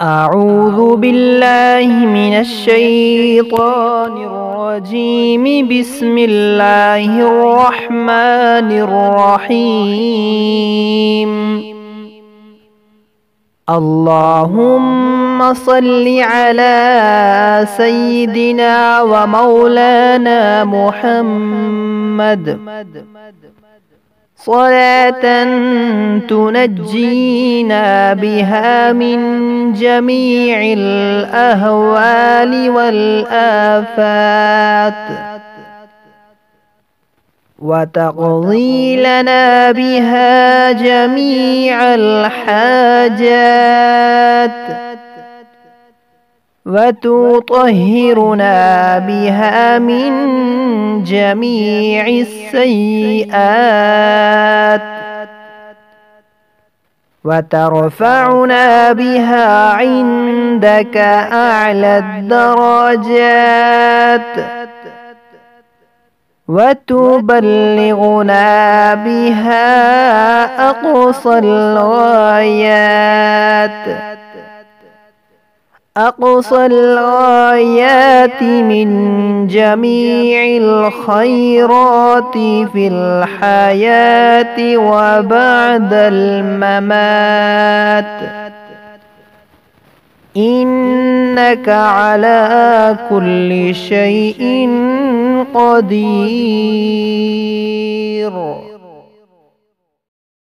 أعوذ بالله من الشيطان الرجيم. بسم الله الرحمن الرحيم. اللهم صل على سيدنا ومولانا محمد صلاة تنجينا بها من جميع الأهوال والآفات، وتقضي لنا بها جميع الحاجات، وتطهرنا بها من جميع السيئات، وترفعنا بها عندك أعلى الدرجات، وتبلغنا بها أقصى الغايات من جميع الخيرات في الحياة وبعد الممات، إنك على كل شيء قدير.